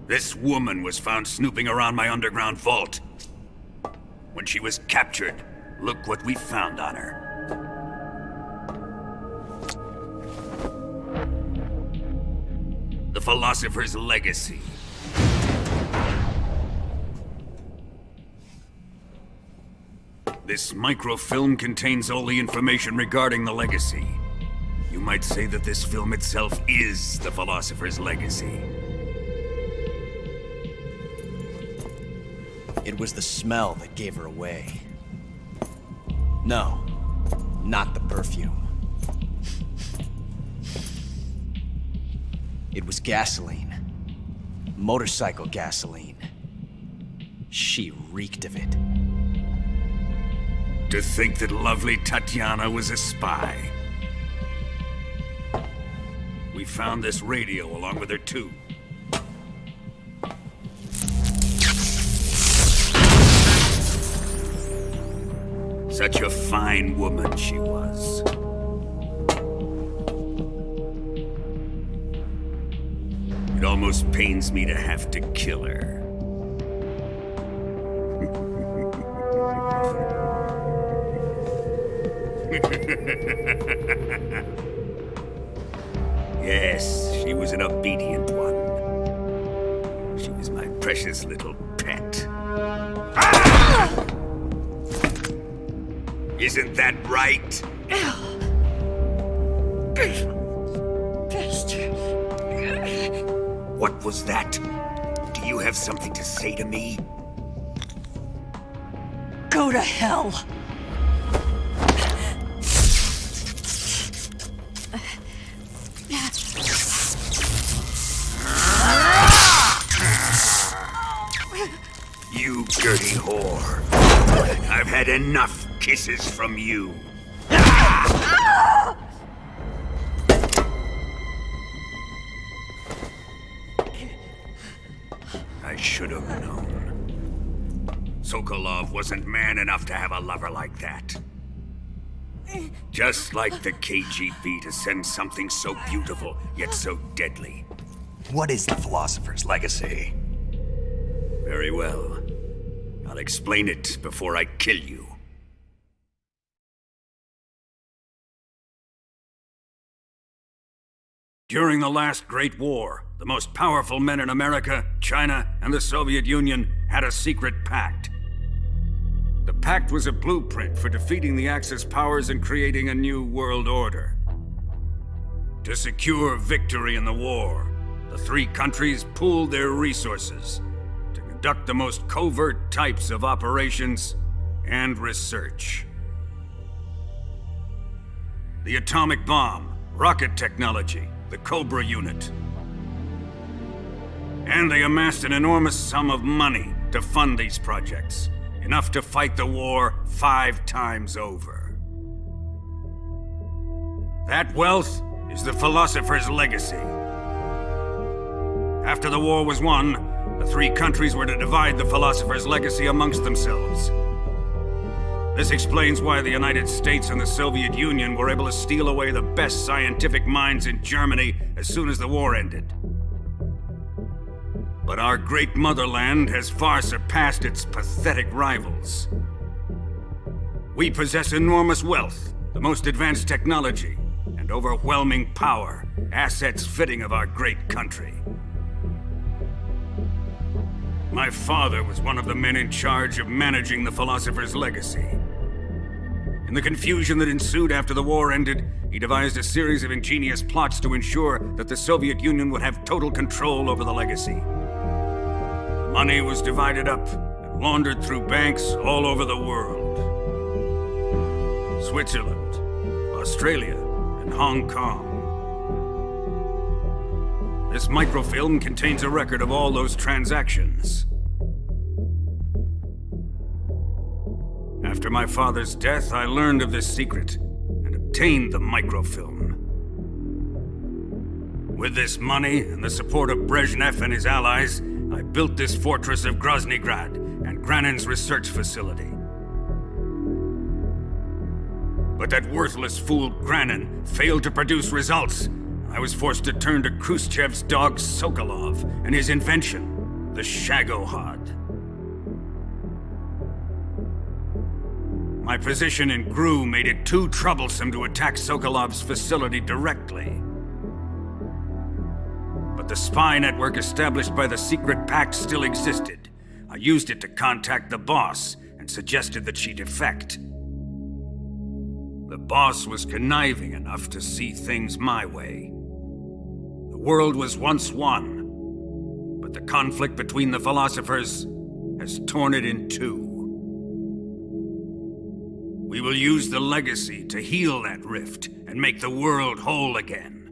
This woman was found snooping around my underground vault. When she was captured, look what we found on her. The Philosopher's Legacy. This microfilm contains all the information regarding the Legacy. You might say that this film itself is the Philosopher's Legacy. It was the smell that gave her away. No, not the perfume. It was gasoline. Motorcycle gasoline. She reeked of it. To think that lovely Tatiana was a spy. We found this radio along with her too. Such a fine woman she was. It almost pains me to have to kill her. Yes, she was an obedient one. She was my precious little pet. Ah! Isn't that right? What was that? Do you have something to say to me? Go to hell! You dirty whore. I've had enough kisses from you. I should have known. Sokolov wasn't man enough to have a lover like that. Just like the KGB to send something so beautiful, yet so deadly. What is the Philosopher's Legacy? Very well. I'll explain it before I kill you. During the last Great War, the most powerful men in America, China, and the Soviet Union had a secret pact. The pact was a blueprint for defeating the Axis powers and creating a new world order. To secure victory in the war, the three countries pooled their resources to conduct the most covert types of operations and research. The atomic bomb, rocket technology, the Cobra unit. And they amassed an enormous sum of money to fund these projects, enough to fight the war 5 times over. That wealth is the Philosopher's Legacy. After the war was won, the three countries were to divide the Philosopher's Legacy amongst themselves. This explains why the United States and the Soviet Union were able to steal away the best scientific minds in Germany as soon as the war ended. But our great motherland has far surpassed its pathetic rivals. We possess enormous wealth, the most advanced technology, and overwhelming power, assets fitting of our great country. My father was one of the men in charge of managing the Philosopher's Legacy. In the confusion that ensued after the war ended, he devised a series of ingenious plots to ensure that the Soviet Union would have total control over the Legacy. The money was divided up and laundered through banks all over the world. Switzerland, Australia, and Hong Kong. This microfilm contains a record of all those transactions. After my father's death, I learned of this secret and obtained the microfilm. With this money and the support of Brezhnev and his allies, I built this fortress of Groznygrad and Granin's research facility. But that worthless fool Granin failed to produce results. I was forced to turn to Khrushchev's dog Sokolov and his invention, the Shagohod. My position in Gru made it too troublesome to attack Sokolov's facility directly. But the spy network established by the secret pact still existed. I used it to contact the boss and suggested that she defect. The boss was conniving enough to see things my way. The world was once one, but the conflict between the philosophers has torn it in two. We will use the legacy to heal that rift and make the world whole again.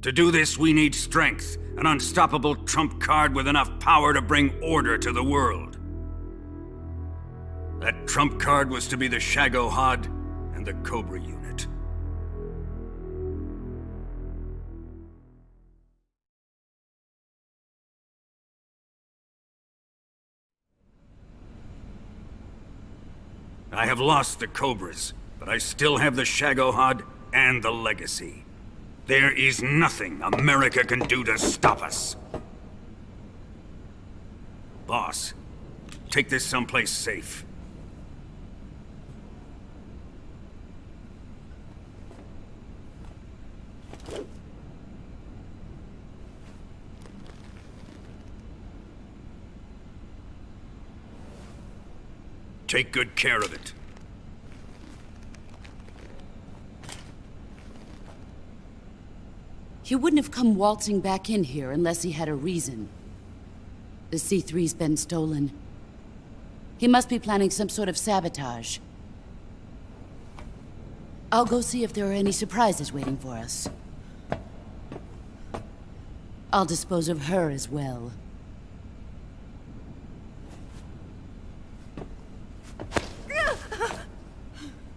To do this, we need strength, an unstoppable trump card with enough power to bring order to the world. That trump card was to be the Shagohod and the Cobra unit. I have lost the Cobras, but I still have the Shagohod and the legacy. There is nothing America can do to stop us. Boss, take this someplace safe. Take good care of it. He wouldn't have come waltzing back in here unless he had a reason. The C3's been stolen. He must be planning some sort of sabotage. I'll go see if there are any surprises waiting for us. I'll dispose of her as well.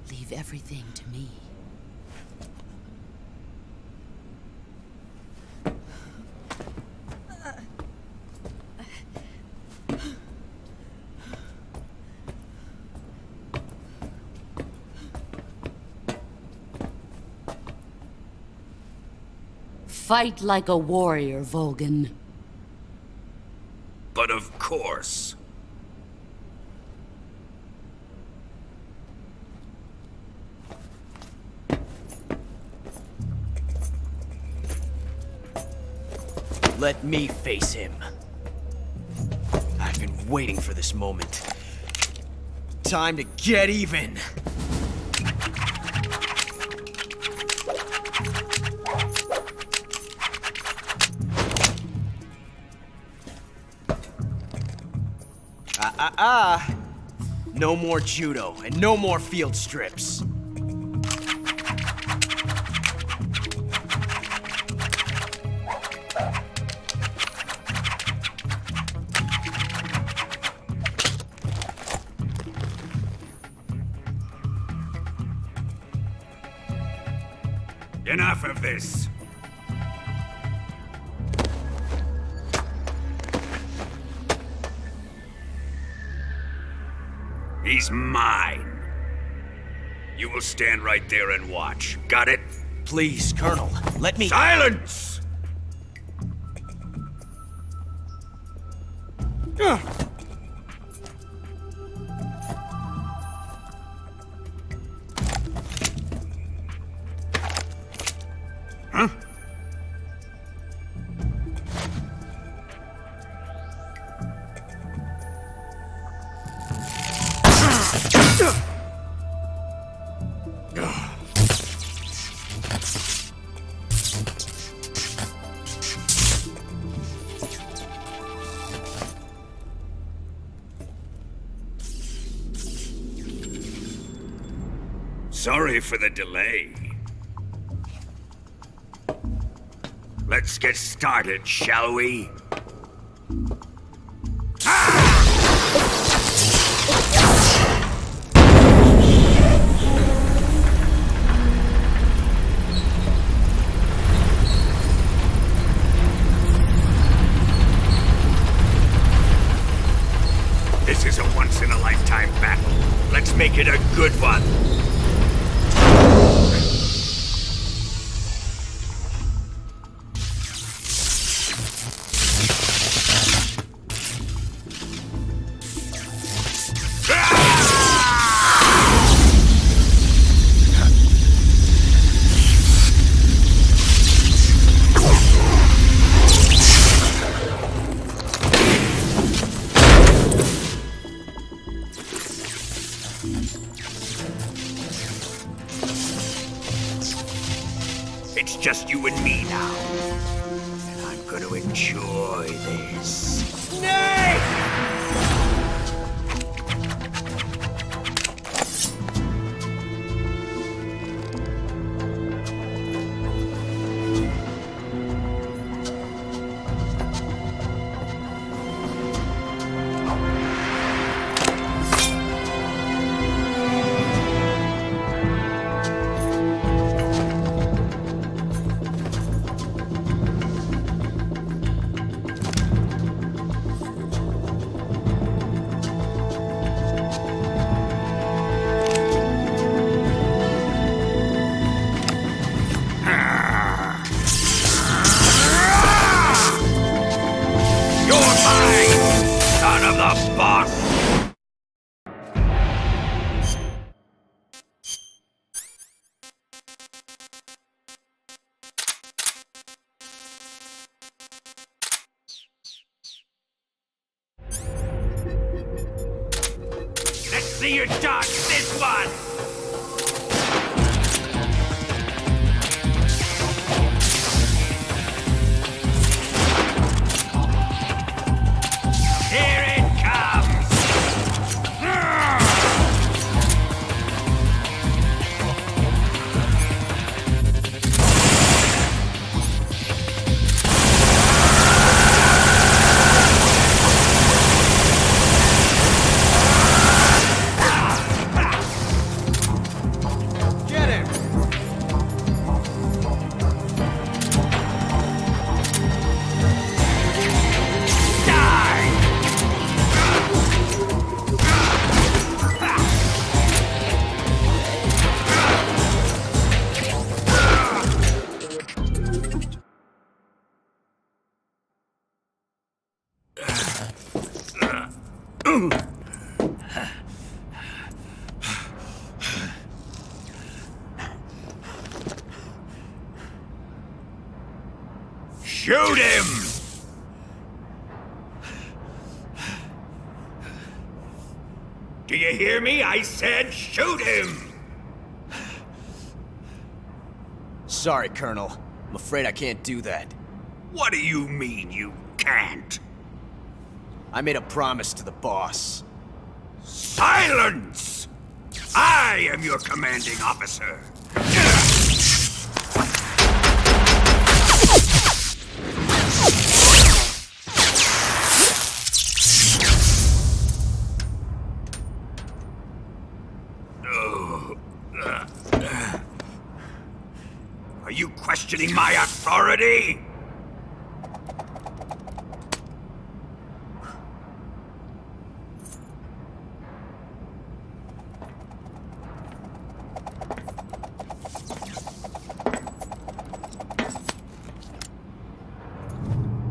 Leave everything to me. Fight like a warrior, Volgan. But of course. Let me face him. I've been waiting for this moment. Time to get even. No more judo, and no more field strips. Enough of this. He's mine. You will stand right there and watch. Got it? Please, Colonel, let me— Silence! Huh? Sorry for the delay. Let's get started, shall we? This is a once-in-a-lifetime battle. Let's make it a good one. just you and me now. And I'm gonna enjoy this. See you dodge this one! Here it comes! Shoot him! Do you hear me? I said shoot him! Sorry, Colonel. I'm afraid I can't do that. What do you mean you can't? I made a promise to the boss. Silence! I am your commanding officer. Are you questioning my authority?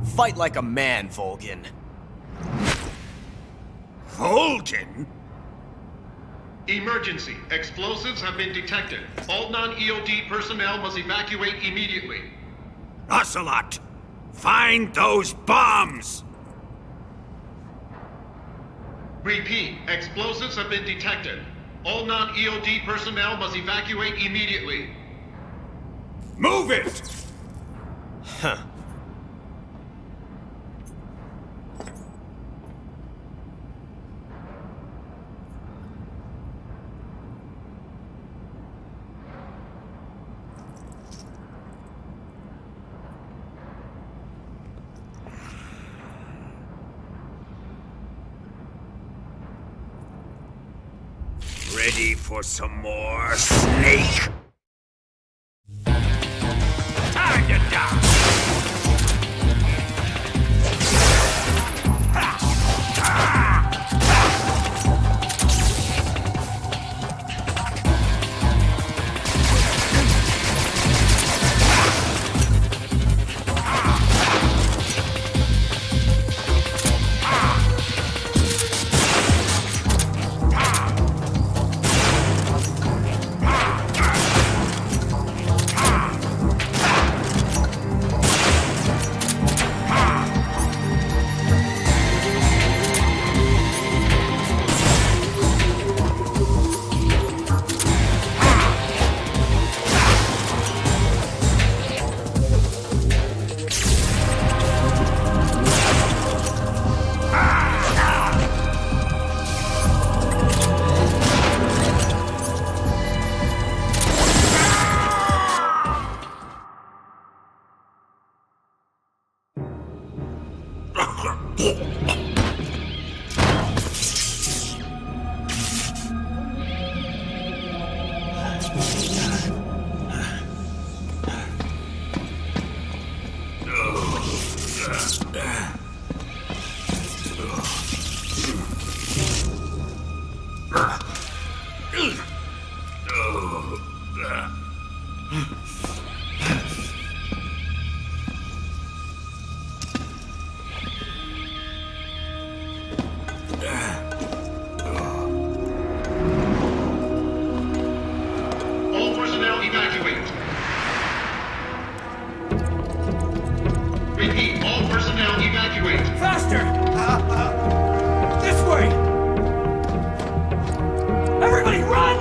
Fight like a man, Volgin. Volgin? Emergency. Explosives have been detected. All non-EOD personnel must evacuate immediately. Ocelot! Find those bombs! Repeat. Explosives have been detected. All non-EOD personnel must evacuate immediately. Move it! Huh. Ready for some more, Snake? Time to die! All personnel evacuate. Repeat, all personnel evacuate. Faster! This way! Everybody run!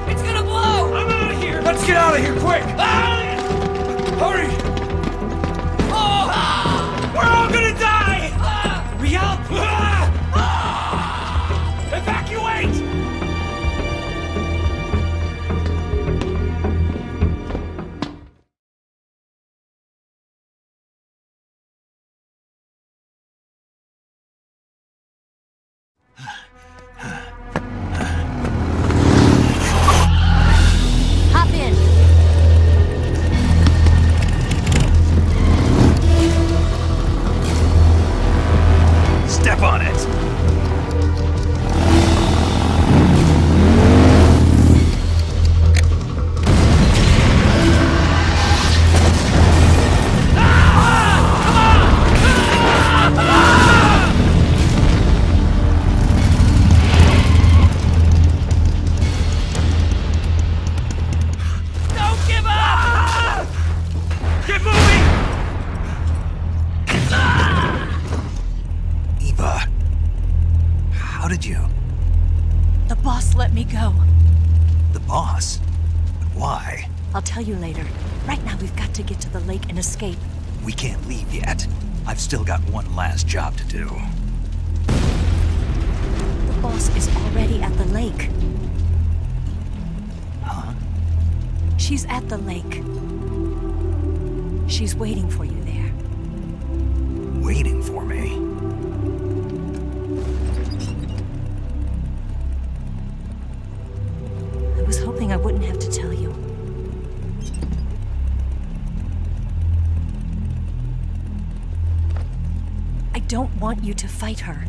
It's gonna blow! I'm out of here! Let's get out of here, quick! Hurry! We're all gonna die! We help! Evacuate! Hop in. Step on it! Don't give up! Get moving! Eva, how did you? The boss let me go. The boss? But why? I'll tell you later. Right now, we've got to get to the lake and escape. We can't leave yet. I've still got one last job to do. The boss is already at the lake. Huh? She's at the lake. She's waiting for you there. Waiting for me. I was hoping I wouldn't have to tell you. I don't want you to fight her.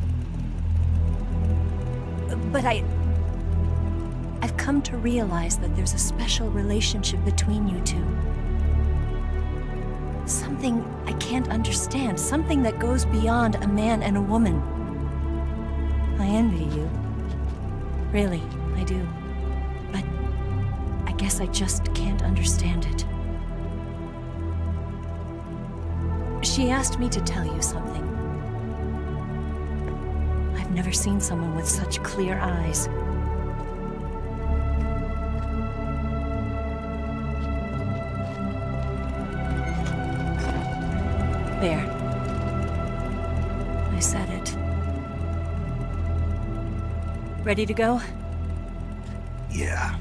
But I've come to realize that there's a special relationship between you two. Something I can't understand. Something that goes beyond a man and a woman. I envy you. Really, I do. But I guess I just can't understand it. She asked me to tell you something. I've never seen someone with such clear eyes. There. I said it. Ready to go? Yeah.